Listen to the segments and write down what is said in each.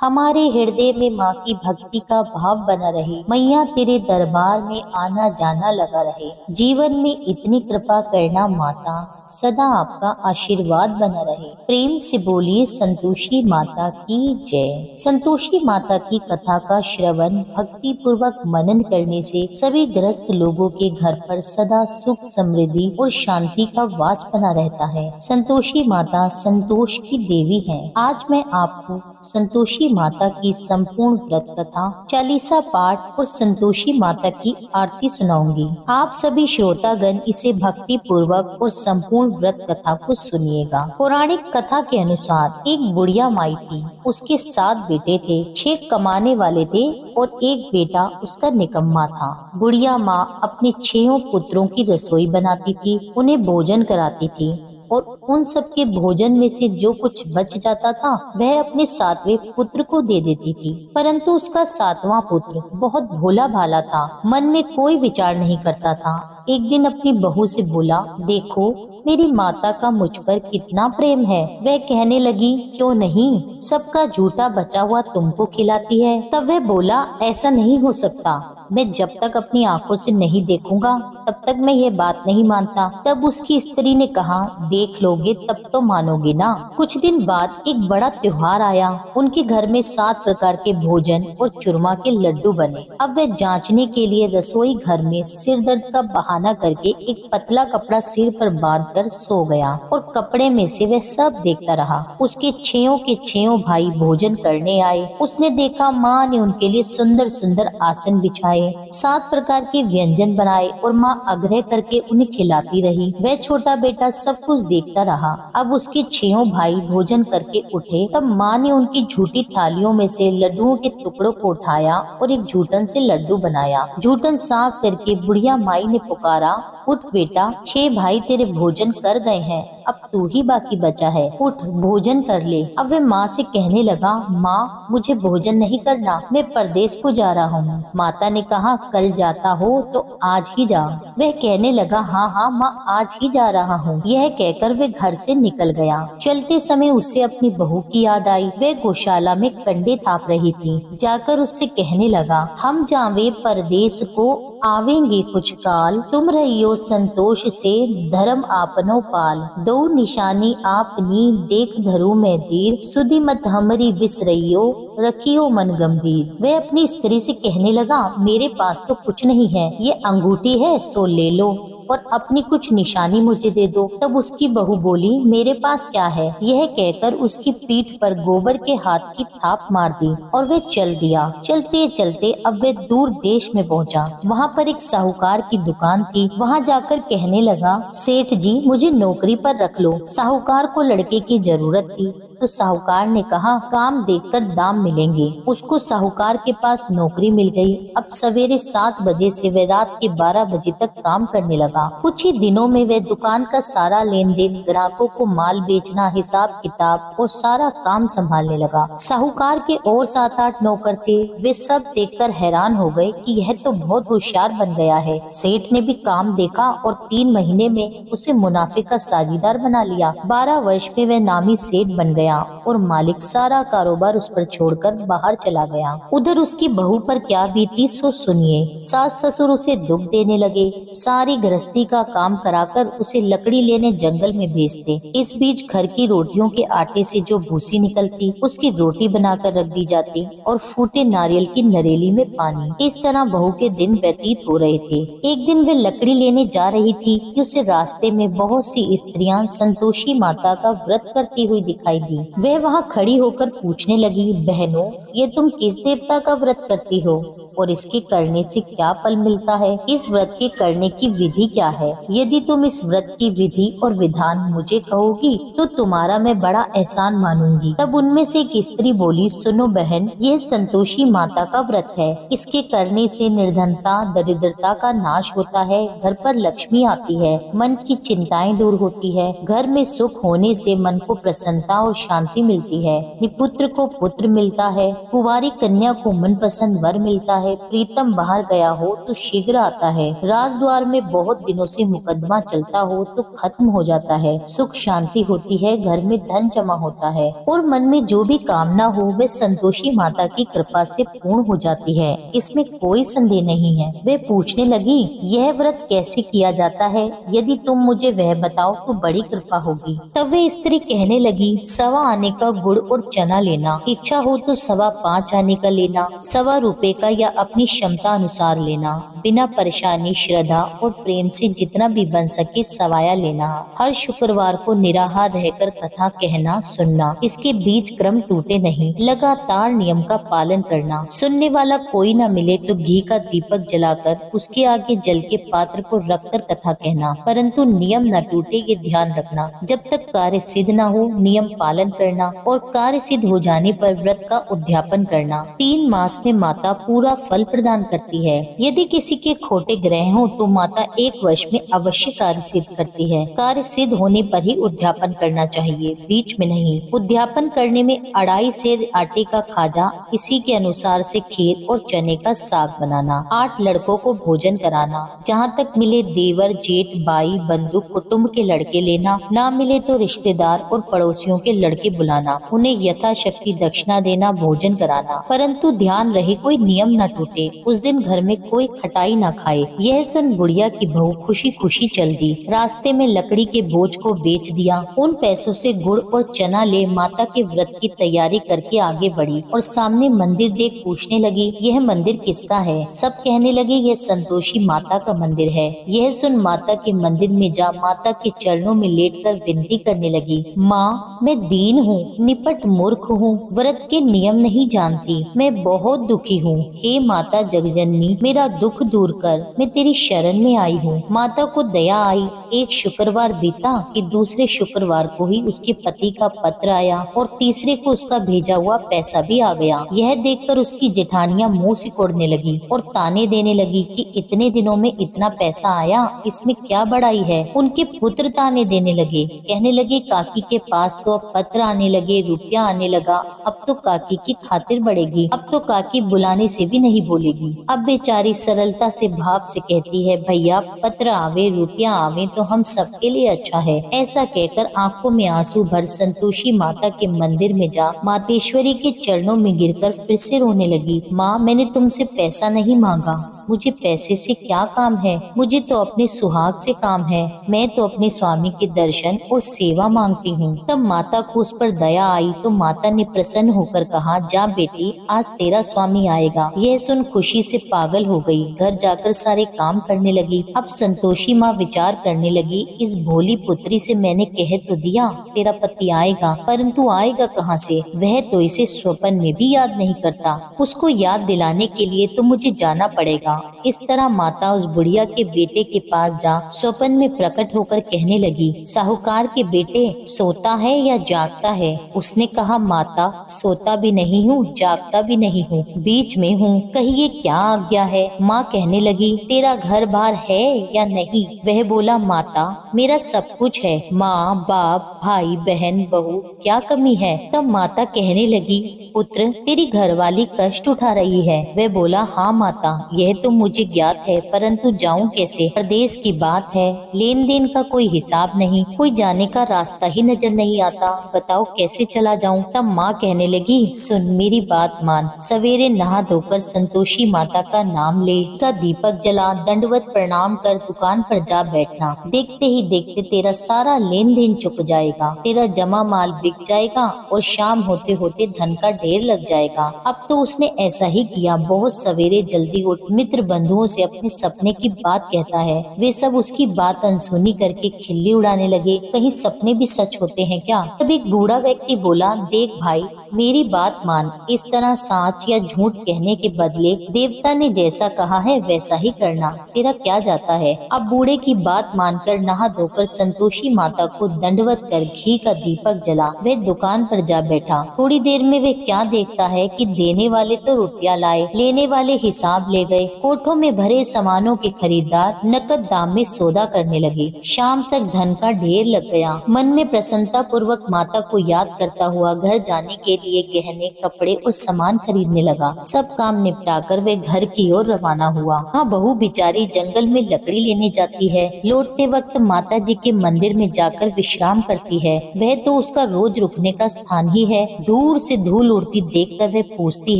हमारे हृदय में माँ की भक्ति का भाव बना रहे। मैया तेरे दरबार में आना जाना लगा रहे। जीवन में इतनी कृपा करना माता, सदा आपका आशीर्वाद बना रहे। प्रेम से बोलिए संतोषी माता की जय। संतोषी माता की कथा का श्रवण भक्ति पूर्वक मनन करने से सभी ग्रस्त लोगों के घर पर सदा सुख समृद्धि और शांति का वास बना रहता है। संतोषी माता संतोष की देवी है। आज मैं आपको संतोषी माता की संपूर्ण व्रत कथा, चालीसा पाठ और संतोषी माता की आरती सुनाऊंगी। आप सभी श्रोतागण इसे भक्ति पूर्वक और संपूर्ण व्रत कथा को सुनिएगा। पौराणिक कथा के अनुसार एक बुढ़िया माई थी। उसके 7 बेटे थे, 6 कमाने वाले थे और एक बेटा उसका निकम्मा था। बुढ़िया माँ अपने 6 पुत्रों की रसोई बनाती थी, उन्हें भोजन कराती थी और उन सब के भोजन में से जो कुछ बच जाता था वह अपने 7वें पुत्र को दे देती थी। परंतु उसका 7वां पुत्र बहुत भोला भाला था, मन में कोई विचार नहीं करता था। एक दिन अपनी बहू से बोला, देखो मेरी माता का मुझ पर कितना प्रेम है। वह कहने लगी, क्यों नहीं, सबका झूठा बचा हुआ तुमको खिलाती है। तब वह बोला, ऐसा नहीं हो सकता, मैं जब तक अपनी आंखों से नहीं देखूंगा तब तक मैं ये बात नहीं मानता। तब उसकी स्त्री ने कहा, देख लोगे तब तो मानोगे ना। कुछ दिन बाद एक बड़ा त्योहार आया। उनके घर में 7 प्रकार के भोजन और चूरमा के लड्डू बने। अब वह जांचने के लिए रसोई घर में सिर दर्द का बहाना करके एक पतला कपड़ा सिर पर बांधकर सो गया और कपड़े में से वह सब देखता रहा। उसके 6 के 6 भाई भोजन करने आए। उसने देखा माँ ने उनके लिए सुंदर सुंदर आसन बिछाए, 7 प्रकार के व्यंजन बनाए और माँ आग्रह करके उन्हें खिलाती रही। वह छोटा बेटा सब कुछ देखता रहा। अब उसके 6 भाई भोजन करके उठे, तब माँ ने उनकी झूठी थालियों में से लड्डुओं के टुकड़ों को उठाया और एक जूठन से लड्डू बनाया। जूठन साफ करके बुढ़िया माई ने पुकारा, उठ बेटा, 6 भाई तेरे भोजन कर गए हैं, अब तू ही बाकी बचा है, उठ भोजन कर ले। अब वह माँ से कहने लगा, माँ मुझे भोजन नहीं करना, मैं परदेश को जा रहा हूँ। माता ने कहा, कल जाता हो तो आज ही जा। वह कहने लगा, हाँ हाँ माँ, आज ही जा रहा हूँ। यह कहकर वह घर से निकल गया। चलते समय उसे अपनी बहू की याद आई। वह गौशाला में कंडे थाप रही थी। जाकर उससे कहने लगा, हम जावे परदेश को आवेंगे कुछ काल, तुम रहियो संतोष से धर्म आपनो पाल। दो निशानी आपनी देख धरू में धीर, सुधि मत हमरी बिसरइयो रखियो मन गंभीर। वह अपनी स्त्री से कहने लगा, मेरे पास तो कुछ नहीं है, ये अंगूठी है सो ले लो और अपनी कुछ निशानी मुझे दे दो। तब उसकी बहू बोली, मेरे पास क्या है। यह कहकर उसकी पीठ पर गोबर के हाथ की थाप मार दी और वह चल दिया। चलते चलते अब वह दूर देश में पहुंचा। वहां पर एक साहूकार की दुकान थी। वहां जाकर कहने लगा, सेठ जी मुझे नौकरी पर रख लो। साहूकार को लड़के की जरूरत थी तो साहूकार ने कहा, काम देखकर दाम मिलेंगे। उसको साहूकार के पास नौकरी मिल गई। अब सवेरे 7 बजे से वह रात के 12 बजे तक काम करने लगा। कुछ ही दिनों में वह दुकान का सारा लेन देन, ग्राहकों को माल बेचना, हिसाब किताब और सारा काम संभालने लगा। साहूकार के और 7-8 नौकर थे। वे सब देखकर हैरान हो गए कि यह तो बहुत होशियार बन गया है। सेठ ने भी काम देखा और 3 महीने में उसे मुनाफे का साझीदार बना लिया। 12 वर्ष में वह नामी सेठ बन गया और मालिक सारा कारोबार उस पर छोड़कर बाहर चला गया। उधर उसकी बहू पर क्या बीती सो सुनिए। सास ससुर उसे दुख देने लगे। सारी गृहस्थी का काम कराकर उसे लकड़ी लेने जंगल में भेजते। इस बीच घर की रोटियों के आटे से जो भूसी निकलती उसकी रोटी बनाकर रख दी जाती और फूटे नारियल की नरेली में पानी। इस तरह बहू के दिन व्यतीत हो रहे थे। एक दिन वे लकड़ी लेने जा रही थी कि उसे रास्ते में बहुत सी स्त्रियां संतोषी माता का व्रत करती हुई दिखाई दी। वह वहां खड़ी होकर पूछने लगी, बहनों ये तुम किस देवता का व्रत करती हो और इसके करने से क्या फल मिलता है। इस व्रत के करने की विधि क्या है। यदि तुम इस व्रत की विधि और विधान मुझे कहोगी तो तुम्हारा मैं बड़ा एहसान मानूंगी। तब उनमें से एक स्त्री बोली, सुनो बहन, यह संतोषी माता का व्रत है। इसके करने से निर्धनता दरिद्रता का नाश होता है, घर पर लक्ष्मी आती है, मन की चिंताएं दूर होती है, घर में सुख होने से मन को प्रसन्नता और शांति मिलती है। निपुत्र को पुत्र मिलता है, कुंवारी कन्या को मनपसंद वर मिलता है, प्रीतम बाहर गया हो तो शीघ्र आता है, राजद्वार में बहुत दिनों से मुकदमा चलता हो तो खत्म हो जाता है, सुख शांति होती है, घर में धन जमा होता है और मन में जो भी कामना हो वे संतोषी माता की कृपा से पूर्ण हो जाती है। इसमें कोई संदेह नहीं है। वे पूछने लगी, यह व्रत कैसे किया जाता है? यदि तुम मुझे वह बताओ तो बड़ी कृपा होगी। तब वे स्त्री कहने लगी, 1.25 आने का गुड़ और चना लेना, इच्छा हो तो 5.25 आने का लेना, 1.25 रुपए का या अपनी क्षमता अनुसार लेना, बिना परेशानी श्रद्धा और प्रेम से जितना भी बन सके सवाया लेना। हर शुक्रवार को निराहार रहकर कथा कहना सुनना, इसके बीच क्रम टूटे नहीं, लगातार नियम का पालन करना। सुनने वाला कोई न मिले तो घी का दीपक जलाकर उसके आगे जल के पात्र को रखकर कथा कहना, परंतु नियम न टूटे ये ध्यान रखना। जब तक कार्य सिद्ध न हो नियम पालन करना और कार्य सिद्ध हो जाने पर व्रत का उद्यापन करना। 3 मास में माता पूरा फल प्रदान करती है। यदि किसी के खोटे ग्रह हो तो माता 1 वर्ष में अवश्य कार्य सिद्ध करती है। कार्य सिद्ध होने पर ही उद्यापन करना चाहिए, बीच में नहीं। उद्यापन करने में 2.5 सेर आटे का खाजा, इसी के अनुसार से खीर और चने का साग बनाना, 8 लड़कों को भोजन कराना, जहाँ तक मिले देवर जेठ बाई बंधु कुटुंब के लड़के लेना, ना मिले तो रिश्तेदार और पड़ोसियों के लड़के बुलाना, उन्हें यथाशक्ति दक्षिणा देना, भोजन कराना, परंतु ध्यान रहे कोई नियम न टूटे। उस दिन घर में कोई खटाई न खाए। यह सुन बुढ़िया की बहू खुशी खुशी चल दी। रास्ते में लकड़ी के बोझ को बेच दिया। उन पैसों से गुड़ और चना ले माता के व्रत की तैयारी करके आगे बढ़ी और सामने मंदिर देख पूछने लगी, यह मंदिर किसका है? सब कहने लगे, यह संतोषी माता का मंदिर है। यह सुन माता के मंदिर में जा माता के चरणों में लेटकर विनती करने लगी, माँ मैं दीन हूँ, निपट मूर्ख हूँ, व्रत के नियम नहीं जानती, मैं बहुत दुखी हूँ। हे माता जगजननी, मेरा दुख दूर कर, मैं तेरी शरण में आई हूँ। माता को दया आई। एक शुक्रवार बीता कि दूसरे शुक्रवार को ही उसके पति का पत्र आया और तीसरे को उसका भेजा हुआ पैसा भी आ गया। यह देखकर उसकी जेठानियां मुंह सिकोड़ने लगी और ताने देने लगी कि इतने दिनों में इतना पैसा आया, इसमें क्या बड़ाई है। उनके पुत्र ताने देने लगे, कहने लगे काकी के पास तो अब पत्र आने लगे, रुपया आने लगा, अब तो काकी की खातिर बढ़ेगी, अब तो काकी बुलाने से भी नहीं बोलेगी। अब बेचारी सरलता से भाव से कहती है, भैया पत्र आवे रुपया आवे तो हम सबके लिए अच्छा है। ऐसा कहकर आंखों में आंसू भर संतोषी माता के मंदिर में जा मातेश्वरी के चरणों में गिरकर फिर से रोने लगी। माँ मैंने तुमसे पैसा नहीं मांगा, मुझे पैसे से क्या काम है, मुझे तो अपने सुहाग से काम है, मैं तो अपने स्वामी के दर्शन और सेवा मांगती हूँ। तब माता को उस पर दया आई तो माता ने प्रसन्न होकर कहा, जा बेटी आज तेरा स्वामी आएगा। यह सुन खुशी से पागल हो गई। घर जाकर सारे काम करने लगी। अब संतोषी माँ विचार करने लगी, इस भोली पुत्री से मैंने कह तो दिया तेरा पति आएगा, परंतु आएगा कहाँ से? वह तो इसे स्वप्न में भी याद नहीं करता। उसको याद दिलाने के लिए तो मुझे जाना पड़ेगा। इस तरह माता उस बुढ़िया के बेटे के पास जा स्वप्न में प्रकट होकर कहने लगी, साहूकार के बेटे सोता है या जागता है? उसने कहा, माता सोता भी नहीं हूँ जागता भी नहीं हूँ, बीच में हूँ, कहिए क्या आज्ञा है? माँ कहने लगी, तेरा घर बार है या नहीं? वह बोला, माता मेरा सब कुछ है, माँ बाप भाई बहन बहू, क्या कमी है? तब माता कहने लगी, पुत्र तेरी घरवाली कष्ट उठा रही है। वह बोला, हाँ माता यह तो मुझे ज्ञात है, परंतु जाऊं कैसे? प्रदेश की बात है, लेन देन का कोई हिसाब नहीं, कोई जाने का रास्ता ही नजर नहीं आता, बताओ कैसे चला जाऊं? तब माँ कहने लगी, सुन मेरी बात मान, सवेरे नहा धोकर संतोषी माता का नाम ले, का दीपक जला, दंडवत प्रणाम कर दुकान पर जा बैठना। देखते ही देखते तेरा सारा लेन देन चुक जाएगा, तेरा जमा माल बिक जाएगा और शाम होते होते धन का ढेर लग जाएगा। अब तो उसने ऐसा ही किया। बहुत सवेरे जल्दी उठ मित्र बंधुओं से अपने सपने की बात कहता है। वे सब उसकी बात अनसुनी करके खिल्ली उड़ाने लगे, कहीं सपने भी सच होते हैं क्या? तब एक बूढ़ा व्यक्ति बोला, देख भाई मेरी बात मान, इस तरह सच या झूठ कहने के बदले देवता ने जैसा कहा है वैसा ही करना, तेरा क्या जाता है। अब बूढ़े की बात मानकर नहा धोकर संतोषी माता को दंडवत कर घी का दीपक जला वह दुकान पर जा बैठा। थोड़ी देर में वे क्या देखता है कि देने वाले तो रुपया लाए, लेने वाले हिसाब ले गए। कोठों में भरे सामानों के खरीदार नकद दाम में सौदा करने लगे। शाम तक धन का ढेर लग गया। मन में प्रसन्नता पूर्वक माता को याद करता हुआ घर जाने के लिए गहने, कपड़े और सामान खरीदने लगा। सब काम निपटाकर वे घर की ओर रवाना हुआ। हाँ, बहू बेचारी जंगल में लकड़ी लेने जाती है। लौटते वक्त माता जी के मंदिर में जाकर विश्राम करती है। वह तो उसका रोज रुकने का स्थान ही है। दूर से धूल उड़ती देखकर वह पूछती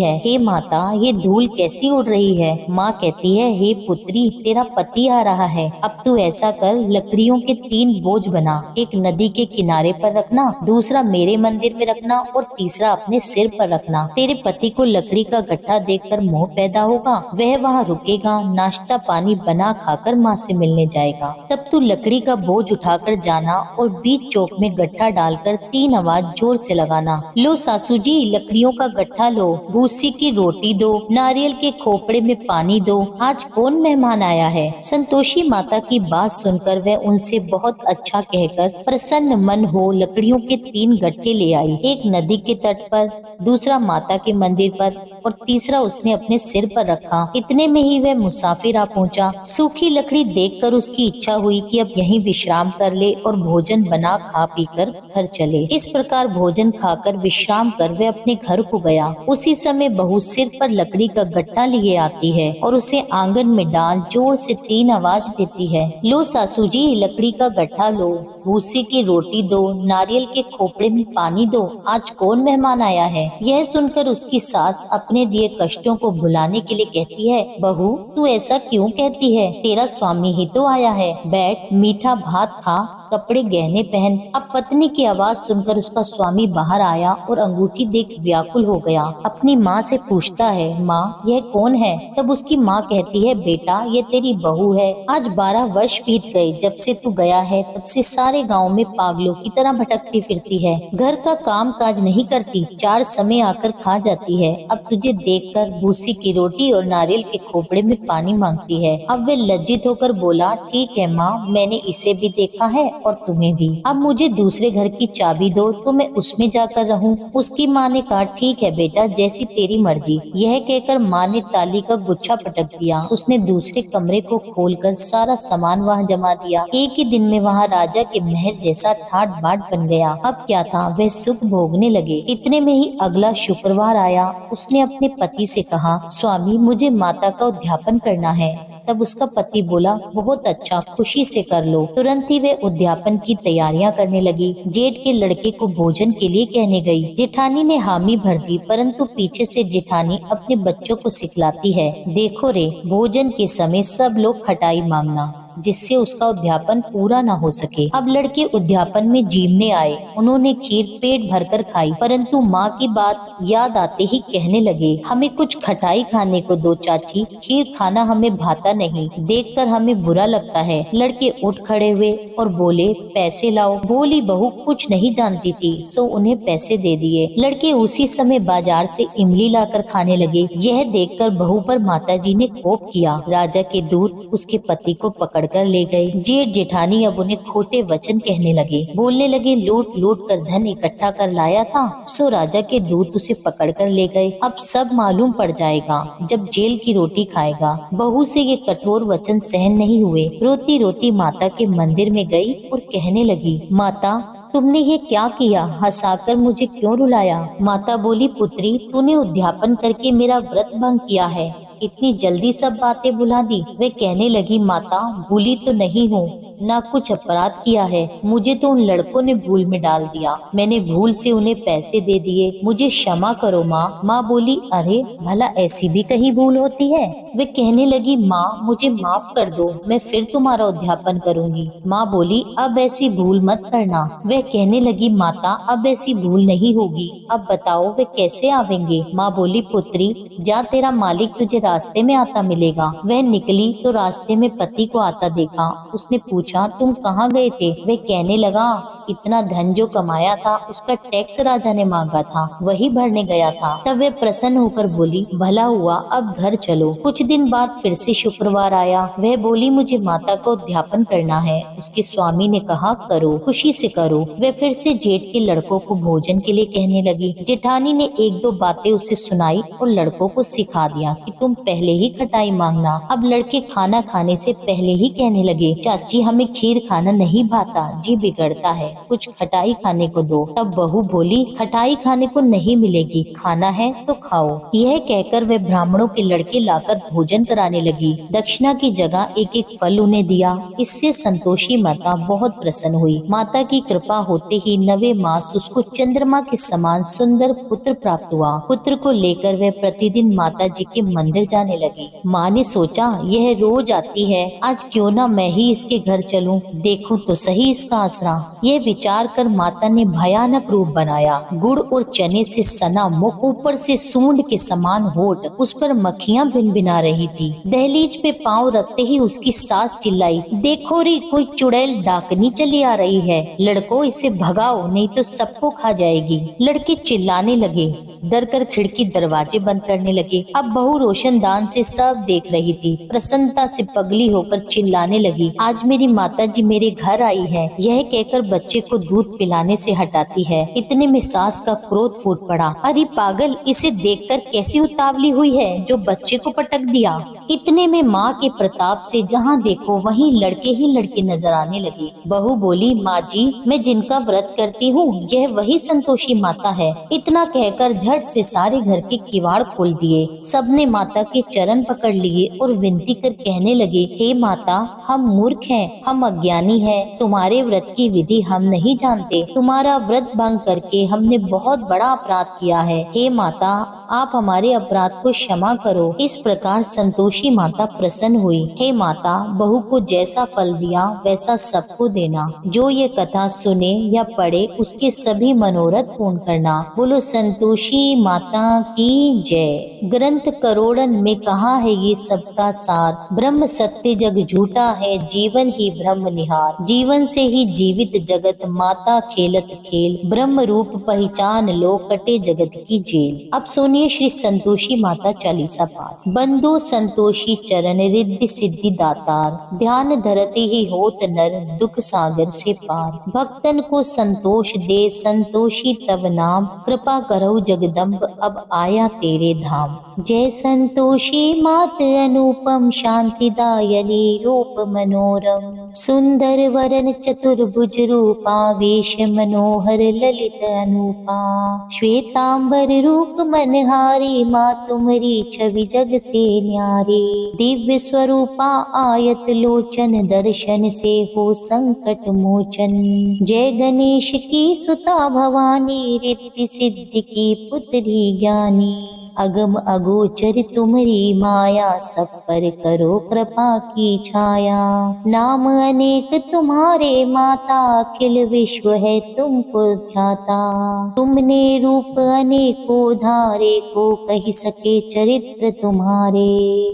है, हे माता, ये धूल कैसी उड़ रही है। माँ कहती है, हे पुत्री, तेरा पति आ रहा है। अब तू ऐसा कर, लकड़ियों के 3 बोझ बना, एक नदी के किनारे पर रखना, दूसरा मेरे मंदिर में रखना और तीसरा अपने सिर पर रखना। तेरे पति को लकड़ी का गट्ठा देखकर मोह पैदा होगा, वह वहाँ रुकेगा, नाश्ता पानी बना खाकर माँ से मिलने जाएगा। तब तू लकड़ी का बोझ उठाकर जाना और बीच चौक में गट्ठा डालकर 3 आवाज जोर से लगाना, लो सासू जी, लकड़ियों का गट्ठा लो, भूसी की रोटी दो, नारियल के खोपड़े में पानी दो, आज कौन मेहमान आया है। संतोषी माता की बात सुनकर वह उनसे बहुत अच्छा कहकर प्रसन्न मन हो लकड़ियों के 3 गट्ठे ले आई। एक नदी के तट पर, दूसरा माता के मंदिर पर और तीसरा उसने अपने सिर पर रखा। इतने में ही वह मुसाफिर आ पहुंचा। सूखी लकड़ी देखकर उसकी इच्छा हुई कि अब यहीं विश्राम कर ले और भोजन बना खा पी कर घर चले। इस प्रकार भोजन खाकर विश्राम कर वह अपने घर को गया। उसी समय बहू सिर पर लकड़ी का गट्ठा लिए आती है और उसे आंगन में डाल जोर से 3 आवाज देती है, लो सासू जी, लकड़ी का गट्ठा लो, भूसी की रोटी दो, नारियल के खोपड़े में पानी दो, आज कौन मेहमान आया है। यह सुनकर उसकी सास अपने दिए कष्टों को भुलाने के लिए कहती है, बहू, तू ऐसा क्यों कहती है, तेरा स्वामी ही तो आया है, बैठ, मीठा भात खा, कपड़े गहने पहन। अब पत्नी की आवाज सुनकर उसका स्वामी बाहर आया और अंगूठी देख व्याकुल हो गया। अपनी माँ से पूछता है, माँ, यह कौन है। तब उसकी माँ कहती है, बेटा, ये तेरी बहू है। आज 12 वर्ष बीत गए जब से तू गया है, तब से सारे गांव में पागलों की तरह भटकती फिरती है। घर का काम काज नहीं करती, 4 समय आकर खा जाती है। अब तुझे देखकर भूसी की रोटी और नारियल के खोपड़े में पानी मांगती है। अब वे लज्जित होकर बोला, ठीक है माँ, मैंने इसे भी देखा है और तुम्हें भी। अब मुझे दूसरे घर की चाबी दो तो मैं उसमें जाकर रहूं। उसकी माँ ने कहा, ठीक है बेटा, जैसी तेरी मर्जी। यह कहकर माँ ने ताली का गुच्छा पटक दिया। उसने दूसरे कमरे को खोलकर सारा सामान वहाँ जमा दिया। एक ही दिन में वहाँ राजा के महल जैसा ठाट बाट बन गया। अब क्या था, वह सुख भोगने लगे। इतने में ही अगला शुक्रवार आया। उसने अपने पति से कहा, स्वामी, मुझे माता का उद्यापन करना है। तब उसका पति बोला, बहुत अच्छा, खुशी से कर लो। तुरंत ही वे उद्यापन की तैयारियां करने लगी। जेठ के लड़के को भोजन के लिए कहने गई। जेठानी ने हामी भर दी, परंतु पीछे से जेठानी अपने बच्चों को सिखलाती है, देखो रे, भोजन के समय सब लोग खटाई मांगना, जिससे उसका उद्यापन पूरा न हो सके। अब लड़के उद्यापन में जीवने आए। उन्होंने खीर पेट भरकर खाई, परंतु माँ की बात याद आते ही कहने लगे, हमें कुछ खटाई खाने को दो चाची, खीर खाना हमें भाता नहीं, देखकर हमें बुरा लगता है। लड़के उठ खड़े हुए और बोले, पैसे लाओ। बोली बहू कुछ नहीं जानती थी, सो उन्हें पैसे दे दिए। लड़के उसी समय बाजार से इमली लाकर खाने लगे। यह देखकर बहू पर माताजी ने कोप किया। राजा के दूत उसके पति को पकड़ कर ले गए। जेठ जेठानी अब उन्हें खोटे वचन कहने लगे, बोलने लगे, लूट लूट कर धन इकट्ठा कर लाया था, सो राजा के दूत उसे पकड़ कर ले गए। अब सब मालूम पड़ जाएगा जब जेल की रोटी खाएगा। बहू से ये कठोर वचन सहन नहीं हुए। रोती रोती माता के मंदिर में गई और कहने लगी, माता, तुमने ये क्या किया, हंसाकर मुझे क्यों रुलाया। माता बोली, पुत्री, तूने उद्यापन करके मेरा व्रत भंग किया है, इतनी जल्दी सब बातें भुला दी। वे कहने लगी, माता, भूली तो नहीं हूँ, ना कुछ अपराध किया है, मुझे तो उन लड़कों ने भूल में डाल दिया, मैंने भूल से उन्हें पैसे दे दिए, मुझे क्षमा करो माँ। माँ बोली, अरे भला ऐसी भी कहीं भूल होती है। वे कहने लगी, माँ, मुझे माफ कर दो, मैं फिर तुम्हारा उद्यापन करूंगी। माँ बोली, अब ऐसी भूल मत करना। वह कहने लगी, माता, अब ऐसी भूल नहीं होगी, अब बताओ वे कैसे आवेंगे। माँ बोली, पुत्री, जा, तेरा मालिक तुझे रास्ते में आता मिलेगा। वह निकली तो रास्ते में पति को आता देखा। उसने पूछा, तुम कहाँ गए थे। वे कहने लगा, इतना धन जो कमाया था उसका टैक्स राजा ने मांगा था, वही भरने गया था। तब वे प्रसन्न होकर बोली, भला हुआ, अब घर चलो। कुछ दिन बाद फिर से शुक्रवार आया। वह बोली, मुझे माता को अध्यापन करना है। उसके स्वामी ने कहा, करो, खुशी से करो। वह फिर से जेठ के लड़कों को भोजन के लिए कहने लगी। जेठानी ने एक दो बातें उसे सुनाई और लड़कों को सिखा दिया कि तुम पहले ही खटाई मांगना। अब लड़के खाना खाने से पहले ही कहने लगे, चाची हमें खीर खाना नहीं भाता, जी बिगड़ता है, कुछ खटाई खाने को दो। तब बहू बोली, खटाई खाने को नहीं मिलेगी, खाना है तो खाओ। यह कहकर वे ब्राह्मणों के लड़के लाकर भोजन कराने लगी। दक्षिणा की जगह एक एक फल उन्हें दिया। इससे संतोषी माता बहुत प्रसन्न हुई। माता की कृपा होते ही 9वें मास उसको चंद्रमा के समान सुंदर पुत्र प्राप्त हुआ। पुत्र को लेकर वह प्रतिदिन माता जी के मंदिर जाने लगी। माँ ने सोचा, यह रोज आती है, आज क्यों ना मैं ही इसके घर चलूं, देखूं तो सही इसका आसरा। यह विचार कर माता ने भयानक रूप बनाया। गुड़ और चने से सना मुख, ऊपर से सूंड के समान होठ, उस पर मक्खियां भिनभिना रही थी। दहलीज पे पांव रखते ही उसकी सास चिल्लाई, देखो रे, कोई चुड़ैल डाकनी चली आ रही है, लड़को इसे भगाओ नहीं तो सबको खा जाएगी। लड़के चिल्लाने लगे, डर कर खिड़की दरवाजे बंद करने लगे। अब बहू रोशनदान से सब देख रही थी। प्रसन्नता से पगली होकर चिल्लाने लगी, आज मेरी माता जी मेरे घर आई है। यह कहकर बच्चे को दूध पिलाने से हटाती है। इतने में सास का क्रोध फूट पड़ा, अरे पागल, इसे देखकर कैसी उतावली हुई है जो बच्चे को पटक दिया। इतने में माँ के प्रताप से जहाँ देखो वहीं लड़के ही लड़के नजर आने लगे। बहू बोली, माँ जी, मैं जिनका व्रत करती हूँ यह वही संतोषी माता है। इतना कहकर झट से सारे घर के किवाड़ खोल दिए। सबने माता के चरण पकड़ लिए और विनती कर कहने लगे, हे माता, हम मूर्ख हैं, हम अज्ञानी हैं, तुम्हारे व्रत की विधि हम नहीं जानते। तुम्हारा व्रत भंग करके हमने बहुत बड़ा अपराध किया है। हे माता, आप हमारे अपराध को क्षमा करो। इस प्रकार संतोषी माता प्रसन्न हुई। हे माता, बहू को जैसा फल दिया वैसा सबको देना। जो ये कथा सुने या पढ़े उसके सभी मनोरथ पूर्ण करना। बोलो संतोषी माता की जय। ग्रंथ करोड़न में कहा है ये सबका सार, ब्रह्म सत्य जग झूठा है, जीवन ही ब्रह्म निहार। जीवन से ही जीवित जगत, माता खेलत खेल, ब्रह्म रूप पहचान लो, कटे जगत की जेल। अब सुनिए श्री संतोषी माता चालीसा पाठ। बंदो संतोषी चरण, रिद्धि सिद्धि दातार, ध्यान धरते ही होत नर, दुख सागर से पार। भक्तन को संतोष दे, संतोषी तब नाम, कृपा करहु जगदम्ब, अब आया तेरे धाम। जय संतोषी मात अनुपम, शांतिदायनी रूप मनोरम, सुंदर वरन चतुर्भुज रूपा, वेश मनोहर ललित अनुपा। श्वेतांबर रूप मनहारी, माँ तुम्हारी छवि जग से न्यारी। दिव्य स्वरूपा आयत लोचन, दर्शन से हो संकट मोचन। जय गणेश की सुता भवानी, रिद्धि सिद्धि की पुत्री ज्ञानी। अगम अगोचर तुम्हारी माया, सब पर करो कृपा की छाया। नाम अनेक तुम्हारे माता, अखिल विश्व है तुमको ध्याता। तुमने रूप अनेको धारे, को कही सके चरित्र तुम्हारे।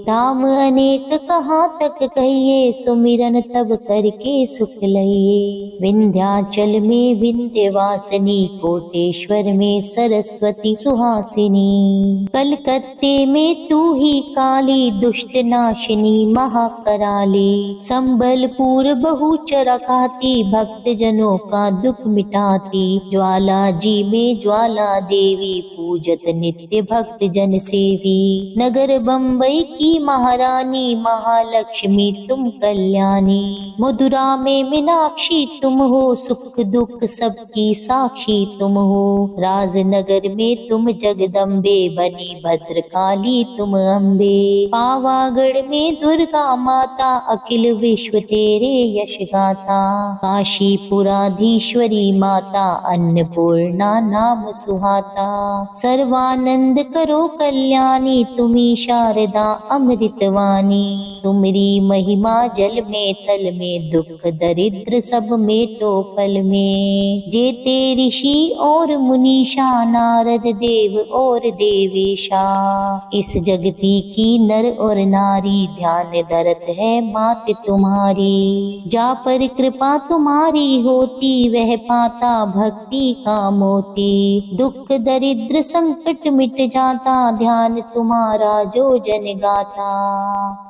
धाम अनेक कहाँ तक कहिए, सुमिरन तब करके सुख लइए। विंध्याचल में विंध्यवासिनी, कोटेश्वर में सरस्वती सुहासिनी। कलकत्ते में तू ही काली, दुष्ट नाशिनी महाकराली। संबलपुर बहुचरा खाती, भक्त जनों का दुख मिटाती। ज्वाला जी में ज्वाला देवी, पूजत नित्य भक्त जन सेवी। नगर बम्बई की महारानी, महालक्ष्मी तुम कल्याणी। मथुरा में मीनाक्षी तुम हो, सुख दुख सबकी साक्षी तुम हो। राजनगर में तुम जगदम्बे, बनी भद्रकाली तुम अम्बे। पावागढ़ में दुर्गा माता, अखिल विश्व तेरे यश गाथा। काशीपुराधीश्वरी माता, अन्नपूर्णा नाम सुहाता। सर्वानंद करो कल्याणी, तुम्ही शारदा अमृतवाणी। तुम्हारी महिमा जल में थल में, दुख दरिद्र सब मेटो पल में। जेते ऋषि और मुनीषा, नारद देव और देवी। उपदेशा। इस जगती की नर और नारी ध्यान धरत है मात तुम्हारी। जा पर कृपा तुम्हारी होती वह पाता भक्ति का मोती। दुख दरिद्र संकट मिट जाता ध्यान तुम्हारा जो जन गाता।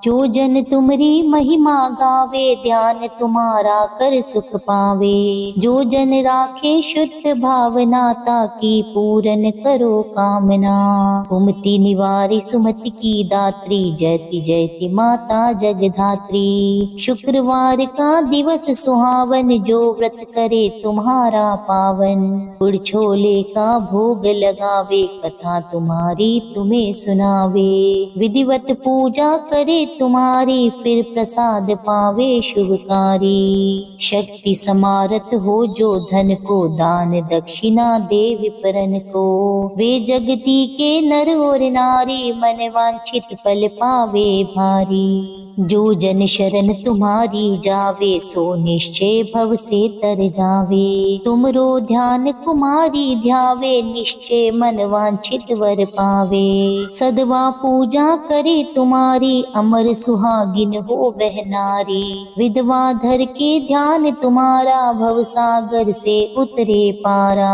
जो जन तुम्हारी महिमा गावे ध्यान तुम्हारा कर सुख पावे। जो जन राखे शुद्ध भावना ताकि पूरन करो कामना। कुमति निवारी सुमति की दात्री जयति जयति माता जगधात्री। शुक्रवार का दिवस सुहावन जो व्रत करे तुम्हारा पावन। गुड़ छोले का भोग लगावे कथा तुम्हारी तुम्हें सुनावे। विधिवत पूजा करे तुम्हारी फिर प्रसाद पावे शुभकारी। शक्ति समारत हो जो धन को दान दक्षिणा दे विपरन को। वे जगती के नर और नारी मन वांछित फल पावे भारी। जो जन शरण तुम्हारी जावे सो निश्चय भव से तर जावे। तुमरो ध्यान कुमारी ध्यावे निश्चय मन वांछित वर पावे। सदवा पूजा करे तुम्हारी अमर सुहागिन हो वह नारी। विधवा धर के ध्यान तुम्हारा भव सागर से उतरे पारा।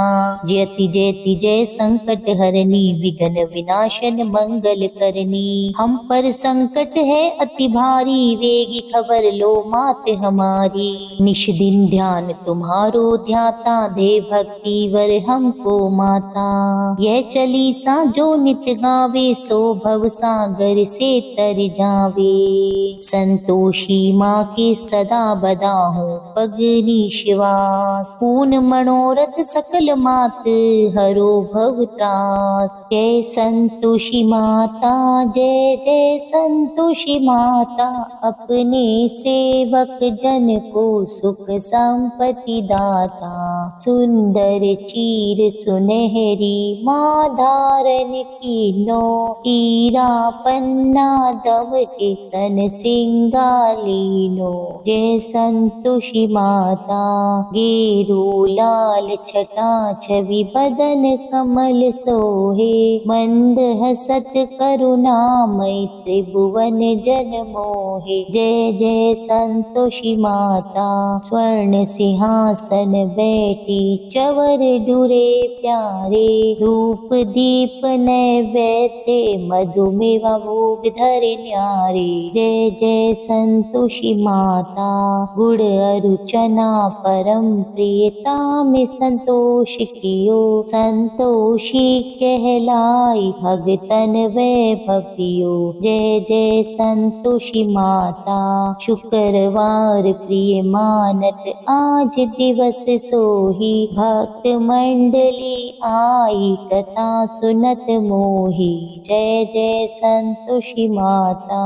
जयति जयति जय संकट हरनी विघ्न विनाशन मंगल करनी। हम पर संकट है अति भारी वेगी खबर लो मात हमारी। निश दिन ध्यान तुम्हारो ध्याता दे भक्ति वर हमको माता। यह चालीसा जो नित गावे सो भव सागर से तर जावे। संतोषी माँ के सदा बदाहूँ पगनी शिवास। पूर्ण मनोरथ सकल मात हरो भव त्रास। जय संतोषी माता जय जय संतोषी माता। अपने सेवक जन को सुख संपत्ति दाता। सुंदर चीर सुनहरी माँ धारण कीनो। हीरा पन्ना दम के तन सिंगालीनो। जय संतोषी माता गेरू लाल छटा छवि बदन कमल सोहे। मंद हसत करुणा मैत्री भुवन जन मोहे। जय जय संतोषी माता स्वर्ण सिंहासन बैठी चवर डुरे प्यारे। धूप दीप नैवेद्य मधुमेवा भोग धरे न्यारे। जय जय संतोषी माता गुड़ अरुचना परम प्रियता में संतोष कियो। संतोषी कहलाई भगतन वैभव दियो। जय जय संतोषी माता शुक्रवार प्रिय मानत आज दिवस सोही। भक्त मंडली आई कथा सुनत मोही। जय जय संतोषी माता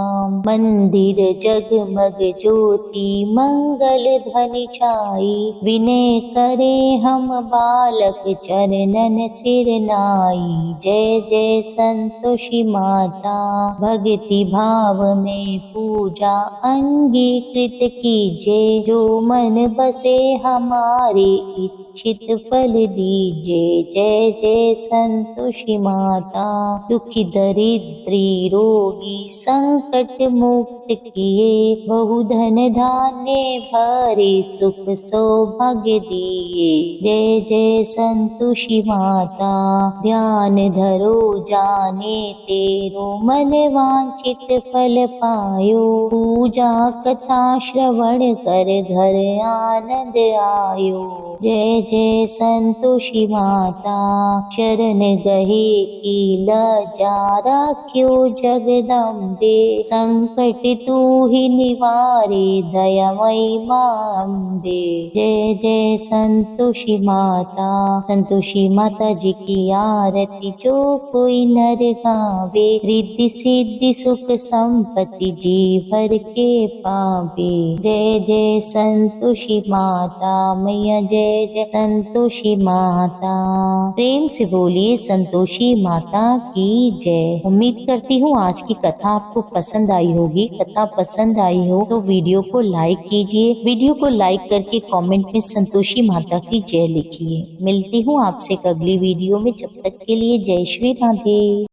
मंदिर जगमग ज्योति मंगल ध्वनि छाई। विनय करे हम बालक चरणन सिर नाई। जय जय संतोषी माता भक्ति भाव में पूजा अंगीकृत कीजे। जो मन बसे हमारे इच्छित फल दीजे। जय जय संतोषी माता दुखी दरिद्री रोगी संकट मुक्त किए। बहु धन धान्य भरे सुख सौभाग्य दिए। जय जय संतोषी माता ध्यान धरो जाने तेरो मन वांछित फल पायो। पूजा कथा श्रवण कर घर आनंद आयो। जय जय संतोषी माता शरण गहे की लजा राख्यो जगदम्बे। संकट तू ही निवारे दयामयी माँ अम्बे। जय जय संतोषी माता संतोषी माता जी की आरती जो कोई नर गावे। रिद्धि सिद्धि सुख संपत्ति जी भर के पावे। जय जय संतोषी माता मैया जय जय संतोषी माता। प्रेम से बोलिए संतोषी माता की जय। उम्मीद करती हूँ आज की कथा आपको पसंद आई होगी। कथा पसंद आई हो तो वीडियो को लाइक कीजिए। वीडियो को लाइक करके कमेंट में संतोषी माता की जय लिखिए। मिलती हूँ आपसे अगली वीडियो में। जब तक के लिए जय श्री राधे।